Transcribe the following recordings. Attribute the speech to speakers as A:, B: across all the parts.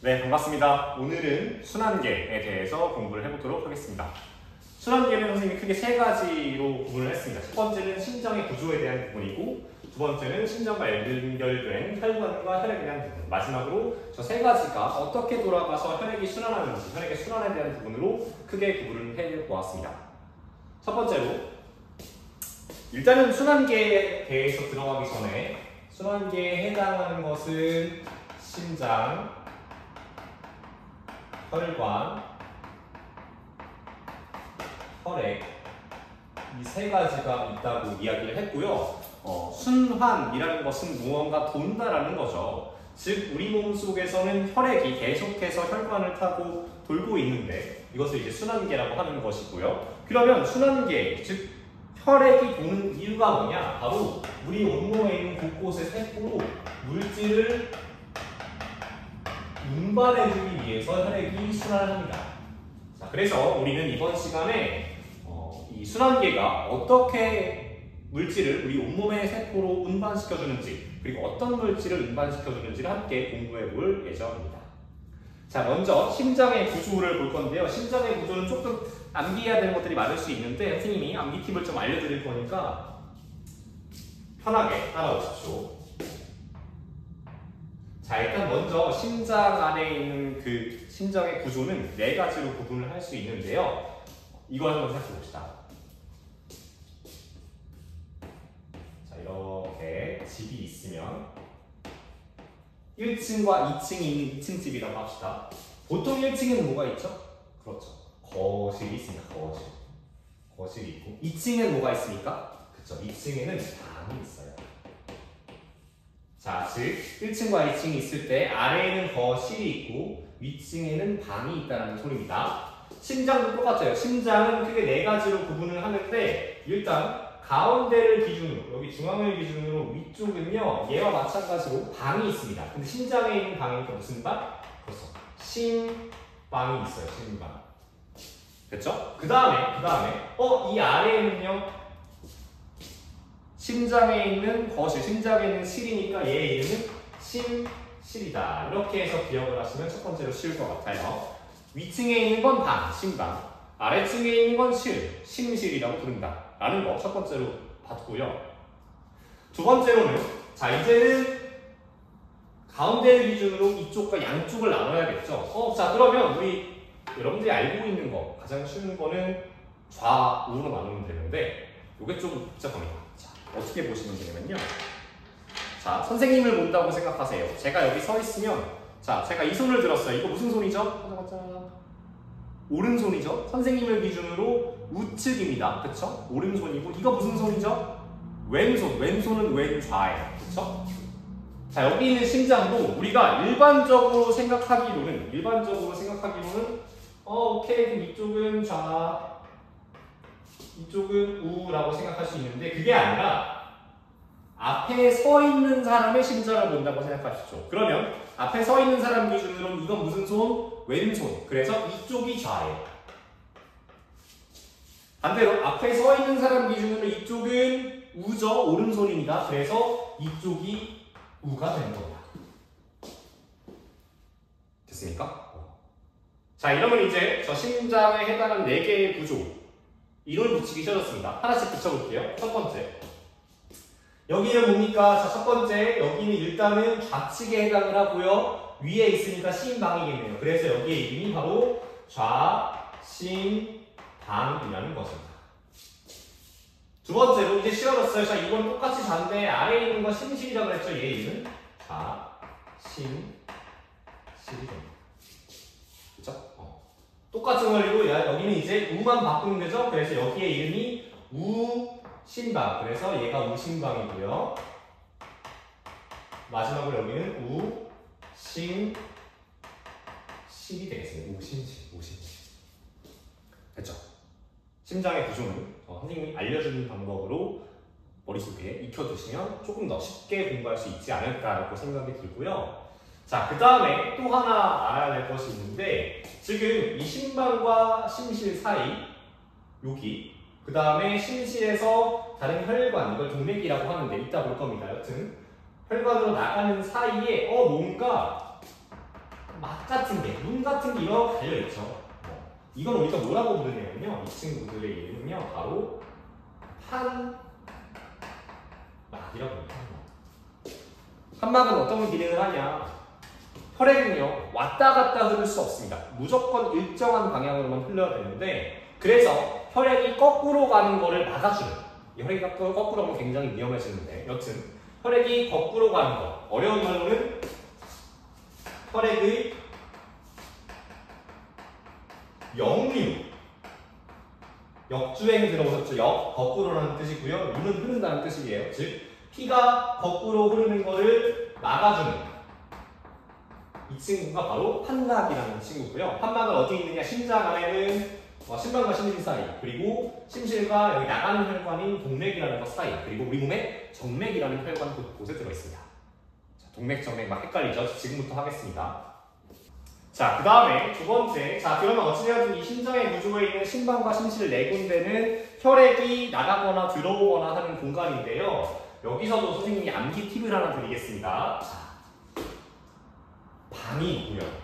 A: 네, 반갑습니다. 오늘은 순환계에 대해서 공부를 해보도록 하겠습니다. 순환계는 선생님이 크게 세 가지로 구분을 했습니다. 첫 번째는 심장의 구조에 대한 부분이고, 두 번째는 심장과 연결된 혈관과 혈액에 대한 부분, 마지막으로 저 세 가지가 어떻게 돌아가서 혈액이 순환하는지, 혈액의 순환에 대한 부분으로 크게 구분을 해보았습니다. 첫 번째로 일단은 순환계에 대해서 들어가기 전에 순환계에 해당하는 것은 심장, 혈관, 혈액 이 세 가지가 있다고 이야기를 했고요. 순환이라는 것은 무언가 돈다라는 거죠. 즉 우리 몸 속에서는 혈액이 계속해서 혈관을 타고 돌고 있는데 이것을 이제 순환계라고 하는 것이고요. 그러면 순환계, 즉 혈액이 도는 이유가 뭐냐? 바로 우리 온몸에 있는 곳곳의 세포로 물질을 운반해주기 위해서 혈액이 순환을 합니다. 자, 그래서 우리는 이번 시간에 이 순환계가 어떻게 물질을 우리 온몸의 세포로 운반시켜주는지, 그리고 어떤 물질을 운반시켜주는지를 함께 공부해 볼 예정입니다. 자, 먼저 심장의 구조를 볼 건데요. 심장의 구조는 조금 암기해야 되는 것들이 많을 수 있는데 선생님이 암기 팁을 좀 알려드릴 거니까 편하게 따라오십시오. 자, 일단 먼저 심장 안에 있는 그 심장의 구조는 네 가지로 구분을 할 수 있는데요. 이걸 한번 생각해 봅시다. 자, 이렇게 집이 있으면 1층과 2층이 있는 2층 집이라고 합시다. 보통 1층에는 뭐가 있죠? 그렇죠. 거실이 있습니다. 거실이 있고 2층에는 뭐가 있습니까? 그렇죠. 2층에는 방이 있어요. 자, 즉 1층과 2층이 있을 때 아래에는 거실이 있고 위층에는 방이 있다는 소리입니다. 심장도 똑같아요. 심장은 크게 네 가지로 구분을 하는데 일단 가운데를 기준으로, 여기 중앙을 기준으로 위쪽은요 얘와 마찬가지로 방이 있습니다. 근데 심장에 있는 방이니까 무슨 방? 그렇죠. 심방이 있어요. 심방. 됐죠? 그 다음에 이 아래에는요 심장에 있는 거실, 심장에 있는 실이니까 얘의 이름은 심실이다. 이렇게 해서 기억을 하시면 첫 번째로 쉬울 것 같아요. 위층에 있는 건 방, 심방, 아래층에 있는 건 실, 심실이라고 부른다 라는 거 첫 번째로 봤고요. 두 번째로는 자, 이제는 가운데를 기준으로 이쪽과 양쪽을 나눠야겠죠. 자, 그러면 우리 여러분들이 알고 있는 거 가장 쉬운 거는 좌우로 나누면 되는데 이게 좀 복잡합니다. 자, 어떻게 보시면 되냐면요. 자, 선생님을 본다고 생각하세요. 제가 여기 서 있으면, 자, 제가 이 손을 들었어요. 이거 무슨 손이죠? 오른손이죠? 선생님을 기준으로 우측입니다. 그쵸? 오른손이고, 이거 무슨 손이죠? 왼손. 왼손은 왼좌예요. 그쵸? 자, 여기 있는 심장도 우리가 일반적으로 생각하기로는, 오케이, 그럼 이쪽은 좌, 이쪽은 우라고 생각할 수 있는데 그게 아니라 앞에 서 있는 사람의 심장을 본다고 생각하시죠. 그러면 앞에 서 있는 사람 기준으로 이건 무슨 손? 왼손. 그래서 이쪽이 좌예요. 반대로 앞에 서 있는 사람 기준으로 이쪽은 우죠. 오른손입니다. 그래서 이쪽이 우가 되는 겁니다. 됐습니까? 자, 이러면 이제 저 심장에 해당하는 4개의 구조 이걸 붙이기 쉬워졌습니다. 하나씩 붙여볼게요. 첫 번째. 여기는 뭡니까? 자, 첫 번째. 여기는 일단은 좌측에 해당을 하고요. 위에 있으니까 심방이겠네요. 그래서 여기의 이름이 바로 좌심방이라는 것입니다. 두 번째로 이제 쉬워졌어요. 자, 이건 똑같이 좌인데 아래에 있는 건 심실이라고 했죠. 얘의 이름은 좌심실이 됩니다. 그쵸? 똑같은 원리로 여기는 이제 우만 바꾸는 거죠. 그래서 여기의 이름이 우심방. 그래서 얘가 우심방이고요. 마지막으로 여기는 우심실이 되겠습니다. 우심실. 됐죠? 심장의 구조는 선생님이 알려주는 방법으로 머릿속에 익혀두시면 조금 더 쉽게 공부할 수 있지 않을까라고 생각이 들고요. 자, 그 다음에 또 하나 알아야 될 것이 있는데 지금 이 심방과 심실 사이 여기 그 다음에 심실에서 다른 혈관, 이걸 동맥이라고 하는데 이따 볼 겁니다. 여튼 혈관으로 나가는 사이에 뭔가 맛 같은 게, 눈 같은 게 이렇게 달려있죠. 이건 우리가 뭐라고 부르냐면요. 이 친구들의 이름은요. 바로 판막이라고 합니다. 판막은 어떤 기능을 하냐. 혈액은요. 왔다 갔다 흐를 수 없습니다. 무조건 일정한 방향으로만 흘러야 되는데 그래서 혈액이 거꾸로 가는 거를 막아주는 혈액이 거꾸로 가면 굉장히 위험해지는데 여튼 혈액이 거꾸로 가는 거 어려운 말로는 혈액의 역류 역주행 들어오셨죠? 역, 거꾸로라는 뜻이고요. 유는 흐른다는 뜻이에요. 즉 피가 거꾸로 흐르는 거를 막아주는 이 친구가 바로 판막이라는 친구고요. 판막은 어디 있느냐? 심장 안에는 심장과 심실 사이, 그리고 심실과 여기 나가는 혈관인 동맥이라는 것 사이, 그리고 우리 몸에 정맥이라는 혈관 곳에 들어있습니다. 자, 동맥, 정맥 막 헷갈리죠? 지금부터 하겠습니다. 자, 그 다음에 두 번째. 자, 그러면 어찌되었든 이 심장의 구조에 있는 심방과 심실 네 군데는 혈액이 나가거나 들어오거나 하는 공간인데요. 여기서도 선생님이 암기 팁을 하나 드리겠습니다. 자, 방이 있고요.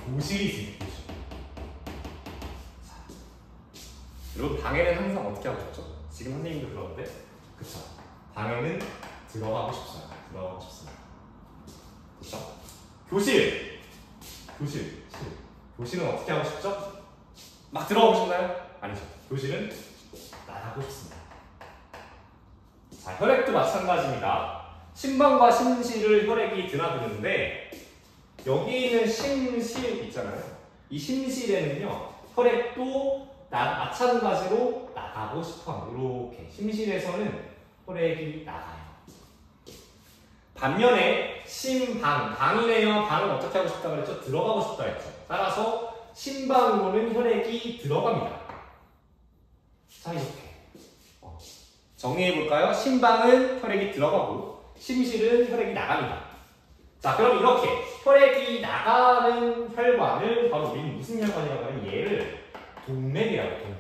A: 교실이 있습니다. 여러분 방에는 항상 어떻게 하고 싶죠? 지금 선생님도 그러는데 그쵸? 방에는 들어가고 싶어요. 들어가고 싶습니다. 그쵸? 교실은 어떻게 하고 싶죠? 막 들어가고 싶나요? 아니죠. 교실은 나가고 싶습니다. 자, 혈액도 마찬가지입니다. 심방과 심실을 혈액이 드나드는데 여기 있는 심실 있잖아요. 이 심실에는요 혈액도 마찬가지로 나가고 싶어요. 이렇게 심실에서는 혈액이 나가요. 반면에 방이네요. 방은 어떻게 하고 싶다 그랬죠? 들어가고 싶다 했죠. 따라서 심방으로는 혈액이 들어갑니다. 자, 이렇게 정리해볼까요? 심방은 혈액이 들어가고 심실은 혈액이 나갑니다. 자, 그럼 이렇게 혈액이 나가는 혈관을 바로 우리는 무슨 혈관이라고 하면 얘를 동맥이라고 해요.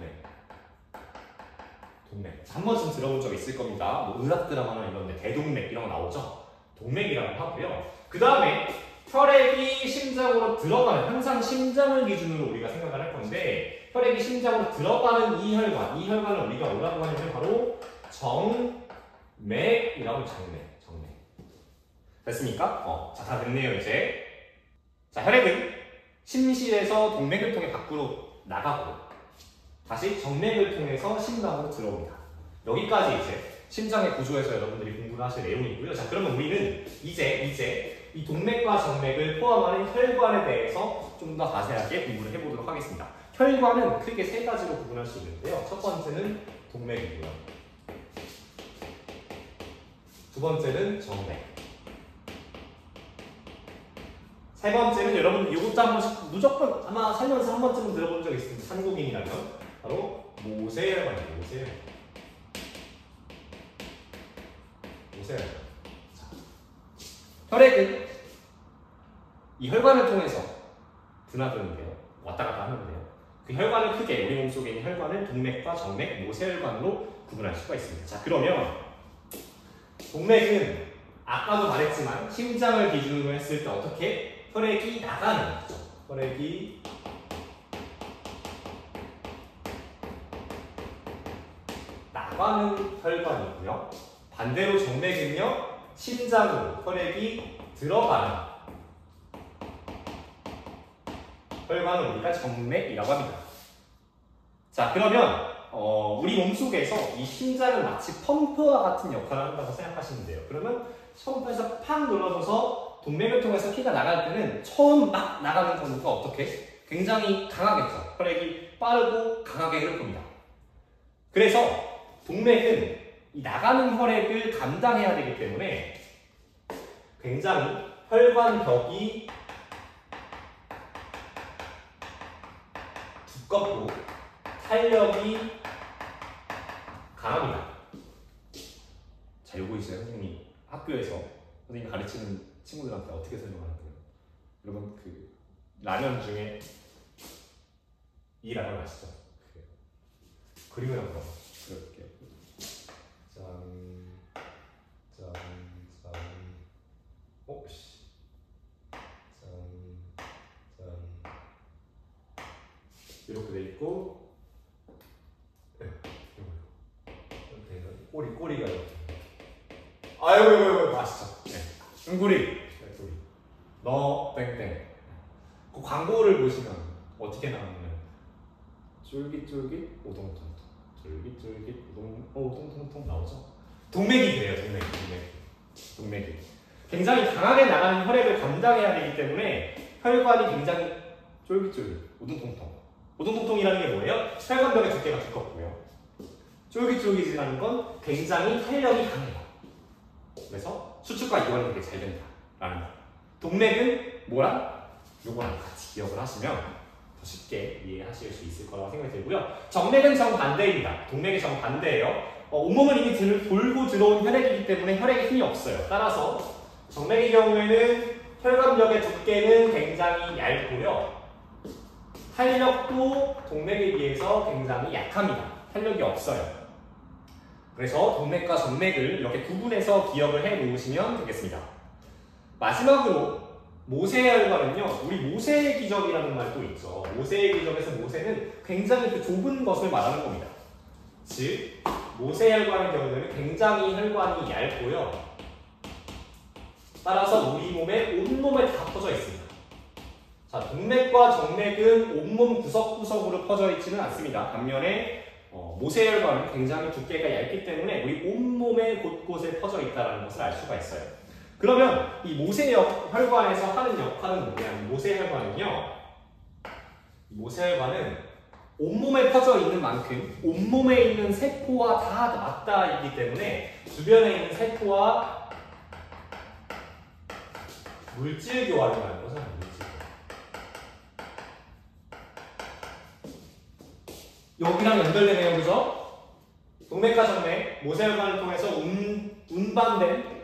A: 동맥. 자, 한 번쯤 들어본 적 있을 겁니다. 뭐 의학 드라마나 이런 데 대동맥 이런 거 나오죠? 동맥이라고 하고요. 그 다음에 혈액이 심장으로 들어가는, 항상 심장을 기준으로 우리가 생각을 할 건데 혈액이 심장으로 들어가는 이 혈관을 우리가 뭐라고 하냐면 바로 정맥이라고 해요. 정맥. 됐습니까? 자, 다 됐네요, 이제. 자, 혈액은 심실에서 동맥을 통해 밖으로 나가고 다시 정맥을 통해서 심장으로 들어옵니다. 여기까지 이제 심장의 구조에서 여러분들이 공부를 하실 내용이고요. 자, 그러면 우리는 이제 이 동맥과 정맥을 포함하는 혈관에 대해서 좀 더 자세하게 공부를 해보도록 하겠습니다. 혈관은 크게 세 가지로 구분할 수 있는데요. 첫 번째는 동맥이고요. 두 번째는 정맥. 세 번째는 여러분 이것도 한 번씩 무조건 아마 살면서 한 번쯤은 들어본 적 있습니다. 한국인이라면 바로 모세혈관이에요. 모세혈관. 혈액은 이 혈관을 통해서 드나드는데요. 왔다 갔다 하는데요. 그 혈관을 크게 우리 몸속에 있는 혈관을 동맥과 정맥, 모세혈관으로 구분할 수가 있습니다. 자, 그러면 동맥은 아까도 말했지만 심장을 기준으로 했을 때 어떻게 혈액이 나가는 거죠. 혈액이 나가는 혈관이고요. 반대로 정맥은요, 심장으로 혈액이 들어가는 혈관을 우리가 정맥이라고 합니다. 자, 그러면 우리 몸속에서 이 심장은 마치 펌프와 같은 역할을 한다고 생각하시면 돼요. 그러면 펌프에서 팍 눌러줘서 동맥을 통해서 피가 나갈 때는 처음 막 나가는 거니까 어떻게? 굉장히 강하겠죠. 혈액이 빠르고 강하게 흐를 겁니다. 그래서 동맥은 이 나가는 혈액을 감당해야 되기 때문에 굉장히 혈관벽이 두껍고 탄력이 강합니다. 자, 요거 있어요. 선생님이 학교에서 선생님이 가르치는 친구들한테 어떻게 설명하는데요? 여러분 그 라면 중에 이 라면 아시죠? 그림을 한번 그려볼게요. 짠. 오, 씨. 이렇게 돼 있고, 네, 이렇게 꼬리가 이렇게. 아유, 아시죠? 네. 은구리. 네, 구리. 너 땡땡. 그 광고를 보시면 어떻게 나오냐면 쫄깃쫄깃 오동통통, 쫄깃쫄깃 오동통통 나오죠. 동맥이 돼요. 동맥이. 굉장히 강하게 나가는 혈액을 감당해야 되기 때문에 혈관이 굉장히 쫄깃쫄깃 오동통통이라는 게 뭐예요? 혈관벽의 두께가 두껍고요. 쫄깃쫄깃이라는 건 굉장히 탄력이 강해요. 그래서 수축과 이완이 되게 잘 된다라는 거. 동맥은 뭐랑? 요거랑 같이 기억을 하시면 더 쉽게 이해하실 수 있을 거라고 생각이 들고요. 정맥은 정반대입니다. 동맥이 정반대예요. 온몸은 이미 돌고 들어온 혈액이기 때문에 혈액에 힘이 없어요. 따라서 정맥의 경우에는 혈관벽의 두께는 굉장히 얇고요. 탄력도 동맥에 비해서 굉장히 약합니다. 탄력이 없어요. 그래서 동맥과 정맥을 이렇게 구분해서 기억을 해 놓으시면 되겠습니다. 마지막으로 모세의 혈관은요, 우리 모세의 기적이라는 말도 있죠. 모세의 기적에서 모세는 굉장히 그 좁은 것을 말하는 겁니다. 즉, 모세의 혈관의 경우에는 굉장히 혈관이 얇고요. 따라서 우리 몸에 온몸에 다 퍼져 있습니다. 자, 동맥과 정맥은 온몸 구석구석으로 퍼져 있지는 않습니다. 반면에 모세의 혈관은 굉장히 두께가 얇기 때문에 우리 온몸의 곳곳에 퍼져 있다는 것을 알 수가 있어요. 그러면 이 모세의 혈관에서 하는 역할은 뭐냐면 모세의 혈관은 온몸에 퍼져 있는 만큼 온몸에 있는 세포와 다 맞닿아 있기 때문에 주변에 있는 세포와 물질 교환을 하는 거죠. 여기랑 연결되네요, 그죠? 동맥과 정맥, 모세혈관을 통해서 운반된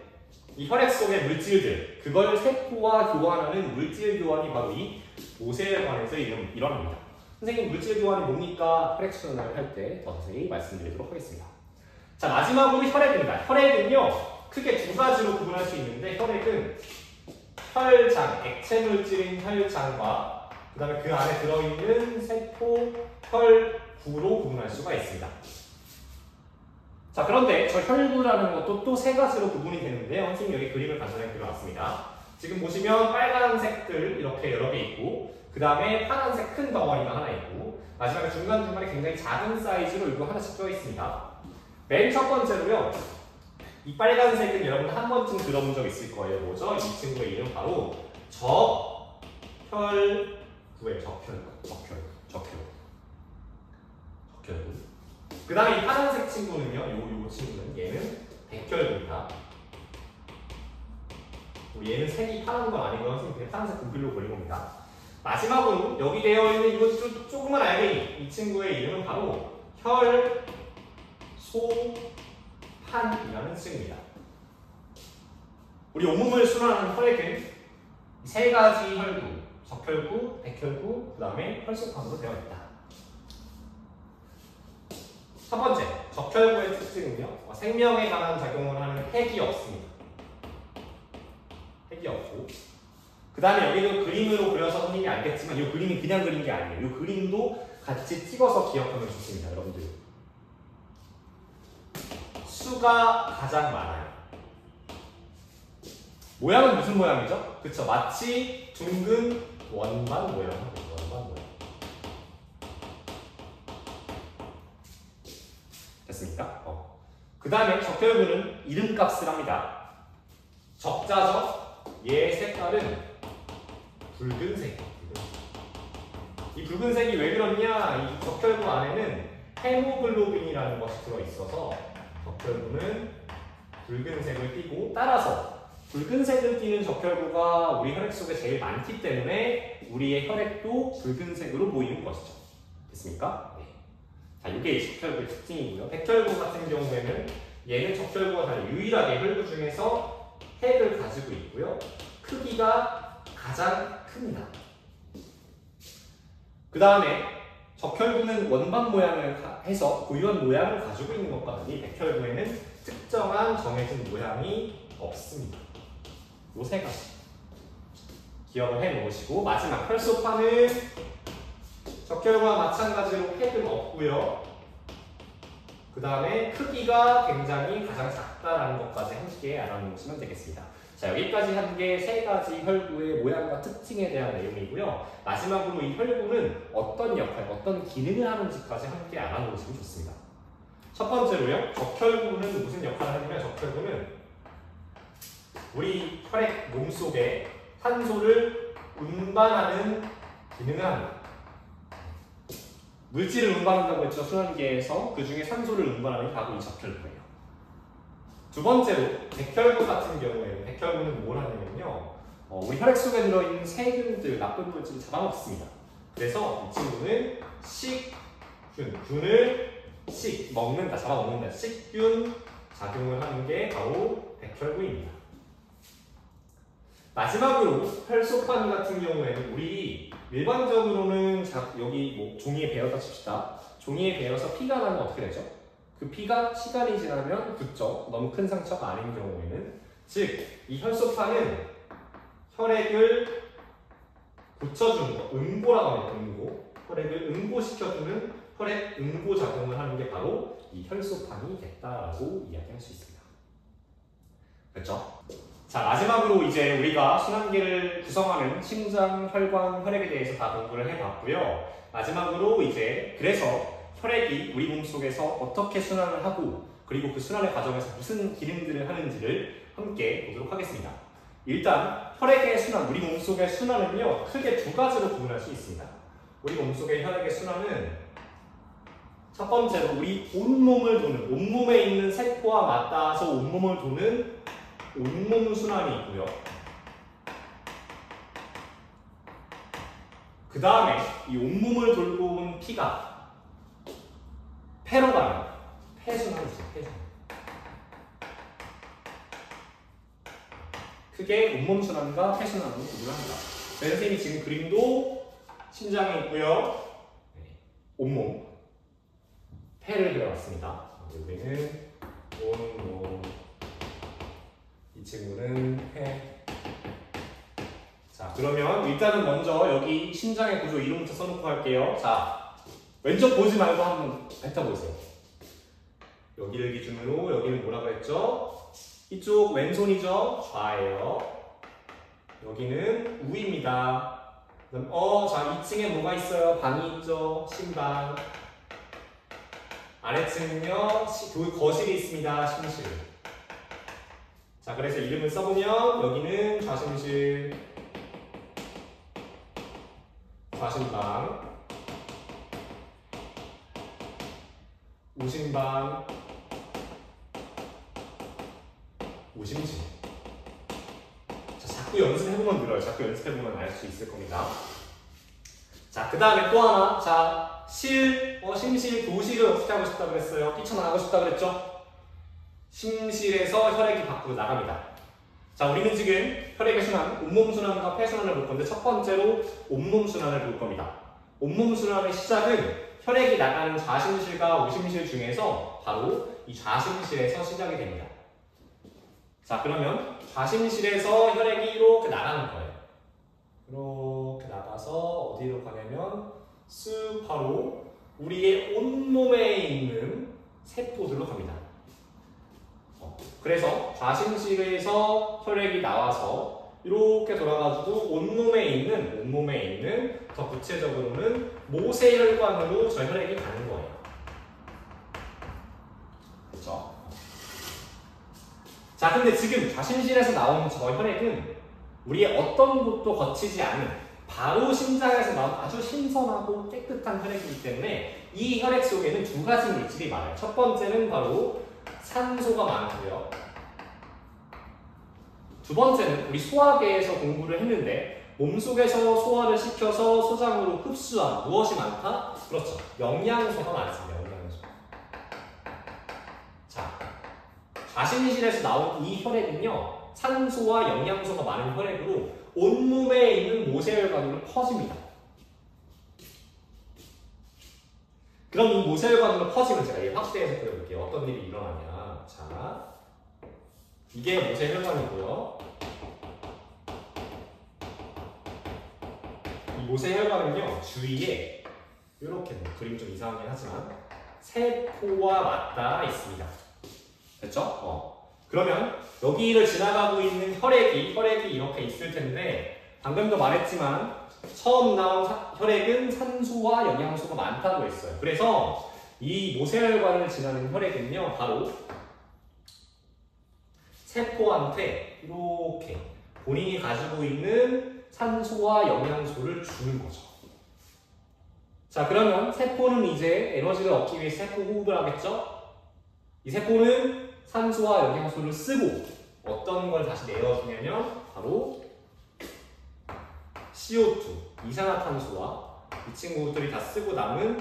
A: 이 혈액 속의 물질들, 그걸 세포와 교환하는 물질 교환이 바로 이 모세혈관에서 일어납니다. 선생님, 물질 교환이 뭡니까? 혈액순환을 할 때 더 자세히 말씀드리도록 하겠습니다. 자, 마지막으로 혈액입니다. 혈액은요, 크게 두 가지로 구분할 수 있는데, 혈액은 혈장, 액체 물질인 혈장과 그 다음에 그 안에 들어있는 세포, 혈구로 구분할 수가 있습니다. 자, 그런데 저 혈구라는 것도 또 세 가지로 구분이 되는데요. 선생님 여기 그림을 간단하게 그려놨습니다. 지금 보시면 빨간색들 이렇게 여러 개 있고, 그 다음에 파란색 큰 덩어리가 하나 있고, 마지막에 중간중간에 굉장히 작은 사이즈로 이거 하나씩 껴 있습니다. 맨 첫 번째로요, 이 빨간색은 여러분 한 번쯤 들어본 적 있을 거예요. 뭐죠? 이 친구의 이름 바로 적혈구예요. 적혈구. 그 다음에 이 파란색 친구는요, 요 친구는 얘는 백혈구입니다. 얘는 색이 파란 건 아니고요. 그냥 파란색 분필로 그린 겁니다. 마지막으로 여기 되어 있는 이거 조그만 알갱이, 이 친구의 이름은 바로 혈소판이라는 친구입니다. 우리 온몸을 순환하는 혈액은 세 가지 혈구, 적혈구, 백혈구, 그 다음에 혈소판으로 되어 있다. 첫 번째, 적혈구의 특징은요, 생명에 관한 작용을 하는 핵이 없습니다. 핵이 없고, 그 다음에 여기도 그림으로 그려서 선생님이 알겠지만 이 그림이 그냥 그린 게 아니에요. 이 그림도 같이 찍어서 기억하면 좋습니다, 여러분들. 수가 가장 많아요. 모양은 무슨 모양이죠? 그쵸, 마치 둥근 원반 모양. 됐습니까? 그 다음에 적혈구는 이름값을 합니다. 적자적, 얘의 색깔은 붉은색. 이 붉은색이 왜 그렇냐? 이 적혈구 안에는 헤모글로빈이라는 것이 들어있어서 적혈구는 붉은색을 띠고, 따라서 붉은색을 띠는 적혈구가 우리 혈액 속에 제일 많기 때문에 우리의 혈액도 붉은색으로 보이는 것이죠. 됐습니까? 네. 자, 이게 적혈구의 특징이고요. 백혈구 같은 경우에는 얘는 적혈구가 달리 유일하게 혈구 중에서 핵을 가지고 있고요. 크기가 가장 큽니다. 그 다음에 적혈구는 원반 모양을 해서 고유한 모양을 가지고 있는 것과 달리 백혈구에는 특정한 정해진 모양이 없습니다. 요 세 가지 기억을 해 놓으시고, 마지막 혈소판은 적혈구와 마찬가지로 획은 없고요. 그 다음에 크기가 굉장히 가장 작다라는 것까지 함께 알아놓으시면 되겠습니다. 자, 여기까지 한 게 세 가지 혈구의 모양과 특징에 대한 내용이고요. 마지막으로 이 혈구는 어떤 역할, 어떤 기능을 하는지까지 함께 알아놓으시면 좋습니다. 첫 번째로요. 적혈구는 무슨 역할을 하냐면 적혈구는 우리 혈액 몸속에 산소를 운반하는 기능을 합니다. 물질을 운반한다고 했죠. 순환계에서 그 중에 산소를 운반하는 게 바로 이 적혈구예요. 두 번째로 백혈구 같은 경우에는 백혈구는 뭘 하냐면요. 우리 혈액 속에 들어있는 세균들, 나쁜 물질을 잡아먹습니다. 그래서 이 친구는 균을 먹는다, 잡아먹는다. 식균 작용을 하는 게 바로 백혈구입니다. 마지막으로 혈소판 같은 경우에는 우리 일반적으로는 여기 뭐 종이에 베었다 칩시다. 종이에 베어서 피가 나면 어떻게 되죠? 그 피가 시간이 지나면 굳죠. 너무 큰 상처가 아닌 경우에는. 즉, 이 혈소판은 혈액을 붙여주는 거, 응고라고 합니다. 응고. 혈액을 응고시켜주는 혈액 응고 작용을 하는 게 바로 이 혈소판이 됐다라고 이야기할 수 있습니다. 그렇죠? 자, 마지막으로 이제 우리가 순환계를 구성하는 심장, 혈관, 혈액에 대해서 다 공부를 해봤고요. 마지막으로 이제 그래서 혈액이 우리 몸속에서 어떻게 순환을 하고 그리고 그 순환의 과정에서 무슨 기능들을 하는지를 함께 보도록 하겠습니다. 일단 혈액의 순환, 우리 몸속의 순환은요. 크게 두 가지로 구분할 수 있습니다. 우리 몸속의 혈액의 순환은 첫 번째로 우리 온몸을 도는, 온몸에 있는 세포와 맞닿아서 온몸을 도는 온몸 순환이 있고요. 그 다음에 이 온몸을 돌고 온 피가 폐로 가는 폐순환이 있어요. 폐순환. 크게 온몸 순환과 폐순환으로 구분을 합니다. 선생님이 지금 그림도 심장에 있고요. 온몸 폐를 그려왔습니다. 여기는 온몸, 이 친구는 폐. 자, 그러면 일단은 먼저 여기 심장의 구조 이름부터 써놓고 할게요. 자, 왼쪽 보지 말고 한번 뱉어보세요. 여기를 기준으로 여기는 뭐라고 했죠? 이쪽 왼손이죠? 좌예요. 여기는 우입니다. 그럼 자, 2층에 뭐가 있어요? 방이 있죠? 신방. 아래층은요, 거실이 있습니다. 심실. 자, 그래서 이름을 써보면 여기는 좌심실, 좌심방, 우심방, 우심실. 자, 자꾸 연습해보면 늘어요. 자꾸 연습해보면 알 수 있을 겁니다. 자, 그 다음에 또 하나. 자, 심실, 도실을 어떻게 하고 싶다 그랬어요? 뛰쳐나가고 싶다 그랬죠? 심실에서 혈액이 밖으로 나갑니다. 자, 우리는 지금 혈액의 순환, 온몸 순환과 폐 순환을 볼 건데 첫 번째로 온몸 순환을 볼 겁니다. 온몸 순환의 시작은 혈액이 나가는 좌심실과 우심실 중에서 바로 이 좌심실에서 시작이 됩니다. 자, 그러면 좌심실에서 혈액이 이렇게 나가는 거예요. 이렇게 나가서 어디로 가냐면 쓱 바로 우리의 온몸에 있는 세포들로 갑니다. 그래서 좌심실에서 혈액이 나와서 이렇게 돌아가지고 온몸에 있는 더 구체적으로는 모세혈관으로 저 혈액이 가는 거예요. 그렇죠? 자, 근데 지금 좌심실에서 나오는 저 혈액은 우리의 어떤 곳도 거치지 않은 바로 심장에서 나온 아주 신선하고 깨끗한 혈액이기 때문에 이 혈액 속에는 두 가지 물질이 많아요. 첫 번째는 바로 산소가 많고요. 두 번째는 우리 소화계에서 공부를 했는데 몸속에서 소화를 시켜서 소장으로 흡수한 무엇이 많다? 그렇죠. 영양소가 많습니다. 영양소. 자, 좌심실에서 나온 이 혈액은요. 산소와 영양소가 많은 혈액으로 온몸에 있는 모세혈관으로 퍼집니다. 그럼 이 모세혈관으로 퍼지면 제가 확대해서 그려볼게요. 어떤 일이 일어나냐. 자, 이게 모세혈관이고요. 이 모세혈관은요, 주위에 이렇게 그림이 좀 이상하긴 하지만 세포와 맞닿아 있습니다. 됐죠? 그러면 여기를 지나가고 있는 혈액이 이렇게 있을 텐데 방금도 말했지만 처음 나온 혈액은 산소와 영양소가 많다고 했어요. 그래서 이 모세혈관을 지나는 혈액은요, 바로 세포한테 이렇게 본인이 가지고 있는 산소와 영양소를 주는 거죠. 자, 그러면 세포는 이제 에너지를 얻기 위해 세포 호흡을 하겠죠? 이 세포는 산소와 영양소를 쓰고 어떤 걸 다시 내어주냐면 바로 CO2, 이산화탄소와 이 친구들이 다 쓰고 남은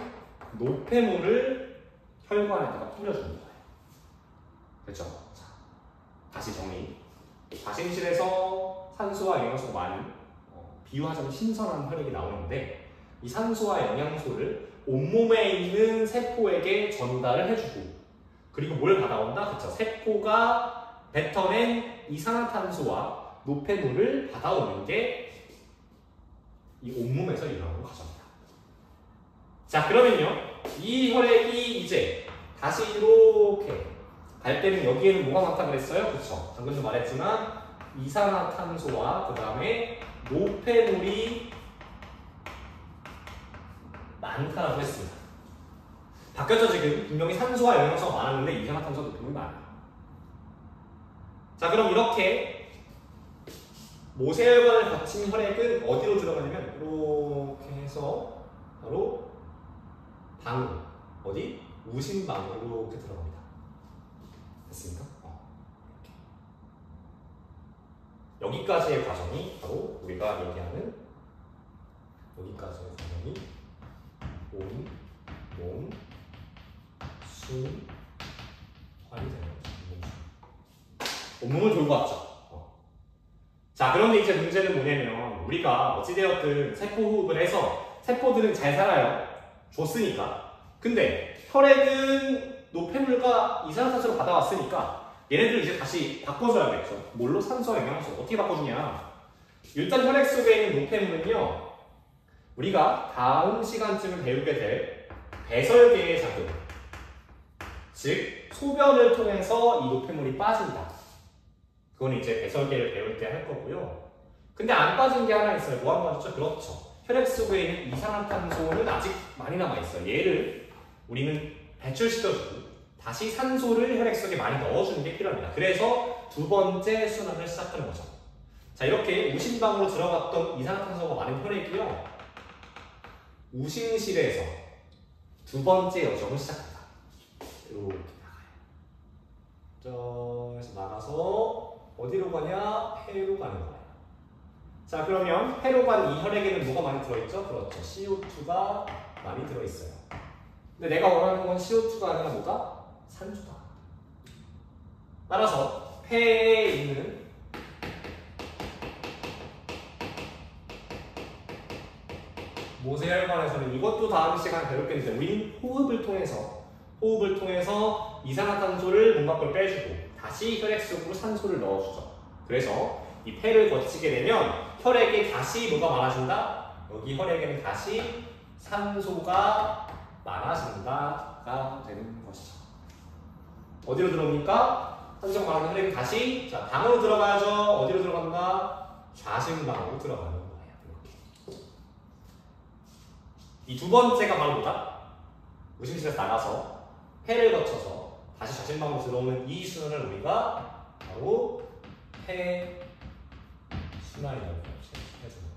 A: 노폐물을 혈관에다가 뿌려주는 거예요. 됐죠? 자, 다시 정리. 가심실에서 산소와 영양소가 많이 비유하자면 신선한 혈액이 나오는데 이 산소와 영양소를 온몸에 있는 세포에게 전달을 해주고 그리고 뭘 받아온다? 그쵸? 세포가 뱉어낸 이산화탄소와 노폐물을 받아오는 게 이 온몸에서 일어나는 과정입니다. 자, 그러면요. 이 혈액이 이제 다시 이렇게 갈 때는 여기에는 뭐가 많다 그랬어요? 그쵸? 방금도 말했지만 이산화탄소와 그 다음에 노폐물이 많다라고 했습니다. 바뀌었죠, 지금? 분명히 산소와 영양소가 많았는데 이산화탄소와 노폐물이 많아요. 자, 그럼 이렇게 모세혈관을 거친 혈액은 어디로 들어가냐면 이렇게 해서 바로 방으로, 어디? 우심방으로 이렇게 들어갑니다. 됐습니까? 여기까지의 과정이 바로 우리가 얘기하는 여기까지의 과정이 온, 몸, 숨, 활이 되는 거죠. 온몸을 돌고 왔죠. 자, 그런데 이제 문제는 뭐냐면 우리가 어찌되었든 세포 호흡을 해서 세포들은 잘 살아요. 줬으니까. 근데 혈액은 노폐물과 이산화탄소를 받아왔으니까 얘네들 이제 다시 바꿔줘야겠죠. 뭘로? 산소와 영양소. 어떻게 바꿔주냐? 일단 혈액 속에 있는 노폐물은요, 우리가 다음 시간쯤에 배우게 될 배설계의 작용, 즉 소변을 통해서 이 노폐물이 빠진다. 그건 이제 배설계를 배울 때 할 거고요. 근데 안 빠진 게 하나 있어요. 뭐 안 빠졌죠? 그렇죠. 혈액 속에 있는 이산화탄소는 아직 많이 남아있어요. 얘를 우리는 배출시켜주고 다시 산소를 혈액 속에 많이 넣어주는 게 필요합니다. 그래서 두 번째 순환을 시작하는 거죠. 자, 이렇게 우심방으로 들어갔던 이산화탄소가 많은 혈액이요, 우심실에서 두 번째 여정을 시작합니다. 이렇게 나가요. 저에서 나가서 어디로 가냐? 폐로 가는 거예요. 자, 그러면 폐로 간 이 혈액에는 뭐가 많이 들어있죠? 그렇죠. CO2가 많이 들어있어요. 근데 내가 원하는 건 CO2가 아니라 뭐가? 산소다. 따라서 폐에 있는 모세혈관에서는 이것도 다음 시간에 배웠겠는데 우리는 호흡을 통해서 이산화탄소를 몸 밖으로 빼주고 다시 혈액 속으로 산소를 넣어주죠. 그래서 이 폐를 거치게 되면 혈액에 다시 뭐가 많아진다? 여기 혈액에는 다시 산소가 많아진다가 되는 것이죠. 어디로 들어옵니까? 산소가 많은 혈액이 다시 방으로 들어가야죠. 어디로 들어간다? 좌심방으로 들어가는 거예요. 이렇게. 이 두 번째가 바로 뭐다? 우심실에서 나가서 폐를 거쳐서 다시 좌심방으로 들어오는 이 순환을 우리가 바로 폐 순환이라고 해주는 거예요.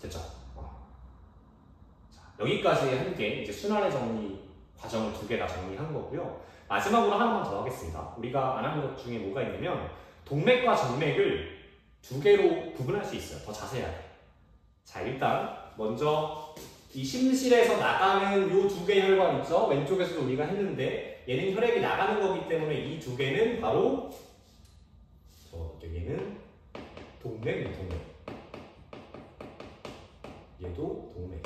A: 됐죠? 자, 여기까지 한 게 이제 순환의 정리 과정을 두 개 다 정리한 거고요. 마지막으로 하나만 더 하겠습니다. 우리가 안 한 것 중에 뭐가 있냐면 동맥과 정맥을 두 개로 구분할 수 있어요. 더 자세하게. 자, 일단 먼저 이 심실에서 나가는 이 두 개의 혈관 있죠? 왼쪽에서도 우리가 했는데 얘는 혈액이 나가는 거기 때문에 이 두 개는 바로 여기는 동맥. 얘도 동맥.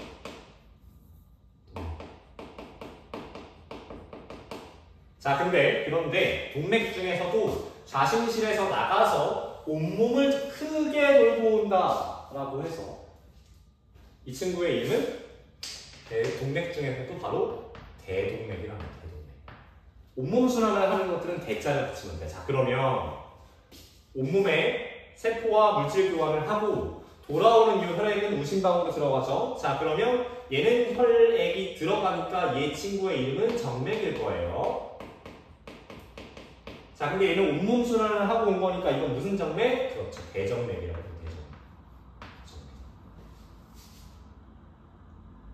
A: 그런데 동맥 중에서도 좌심실에서 나가서 온몸을 크게 돌고 온다 라고 해서 이 친구의 이름은 동맥 중에서도 바로 대동맥이라고 합니다. 온몸 순환을 하는 것들은 대자를 붙이면 돼. 자, 그러면 온몸에 세포와 물질 교환을 하고 돌아오는 이 혈액은 우심방으로 들어가죠. 자, 그러면 얘는 혈액이 들어가니까 얘 친구의 이름은 정맥일 거예요. 자, 근데 얘는 온몸 순환을 하고 온 거니까 이건 무슨 정맥? 그렇죠. 대정맥이라고 해요. 대정맥.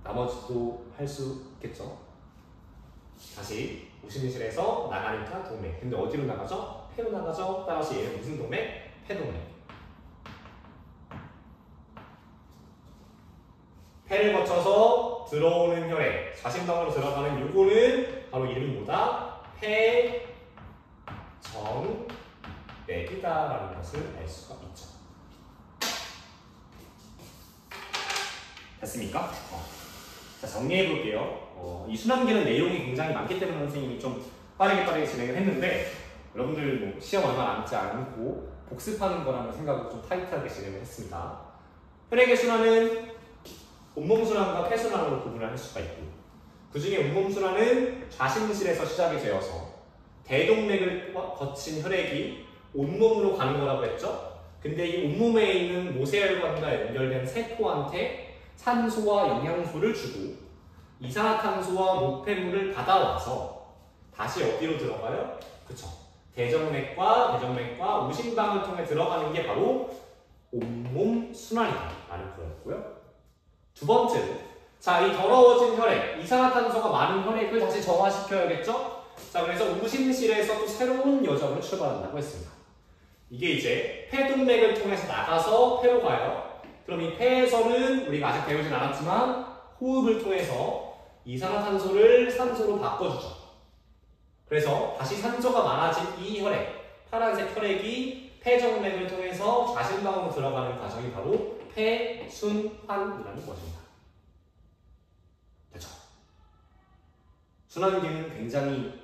A: 나머지도 할 수 있겠죠. 다시 우심실에서 나가니까 동맥. 근데 어디로 나가죠? 폐로 나가죠. 따라서 얘는 무슨 동맥? 폐동맥. 폐를 거쳐서 들어오는 혈액, 좌심방으로 들어가는 요거는 바로 이름이 뭐다? 폐정맥이다라는 것을 알 수가 있죠. 됐습니까? 자, 정리해 볼게요. 이 순환계는 내용이 굉장히 많기 때문에 선생님이 좀 빠르게 진행을 했는데 여러분들 뭐 시험 얼마 남지 않고 복습하는 거라는 생각으로 좀 타이트하게 진행을 했습니다. 혈액의 순환은 온몸 순환과 폐 순환으로 구분을 할 수가 있고 그 중에 온몸 순환은 좌심실에서 시작이 되어서 대동맥을 거친 혈액이 온몸으로 가는 거라고 했죠. 근데 이 온몸에 있는 모세혈관과 연결된 세포한테 산소와 영양소를 주고 이산화탄소와 노폐물을 받아와서 다시 어디로 들어가요? 그쵸. 대정맥과 우심방을 통해 들어가는 게 바로 온몸 순환이다 라는 거였고요. 두 번째로, 자, 이 더러워진 혈액, 이산화탄소가 많은 혈액을 다시 정화시켜야겠죠? 자, 그래서 우심실에서 또 새로운 여정을 출발한다고 했습니다. 이게 이제 폐동맥을 통해서 나가서 폐로 가요. 그럼 이 폐에서는 우리가 아직 배우진 않았지만 호흡을 통해서 이산화탄소를 산소로 바꿔주죠. 그래서 다시 산소가 많아진 이 혈액, 파란색 혈액이 폐정맥을 통해서 좌심방으로 들어가는 과정이 바로 폐순환이라는 것입니다. 됐죠? 순환계는 굉장히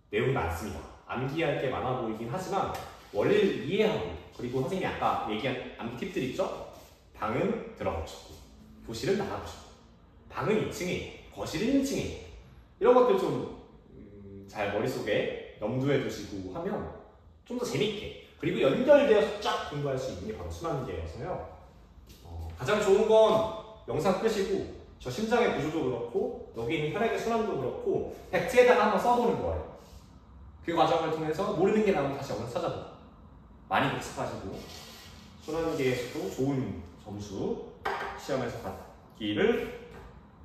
A: 내용이 많습니다. 암기할 게 많아 보이긴 하지만 원리를 이해하고 그리고 선생님이 아까 얘기한 암기 팁들 있죠? 방은 들어가보셨고 교실은 나가보셨고 방은 2층에 거실은 1층에 이런 것들 좀 잘 머릿속에 염두에 두시고 하면 좀 더 재밌게 그리고 연결되어서 쫙 공부할 수 있는 게 바로 순환계여서요. 가장 좋은 건 영상 끄시고 저 심장의 구조도 그렇고 여기 있는 혈액의 순환도 그렇고 팩트에다가 한번 써보는 거예요. 그 과정을 통해서 모르는 게 나오면 다시 영상 찾아보고 많이 복습하시고 순환계에서도 좋은 점수 시험에서 받기를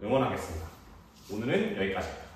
A: 응원하겠습니다. 오늘은 여기까지입니다.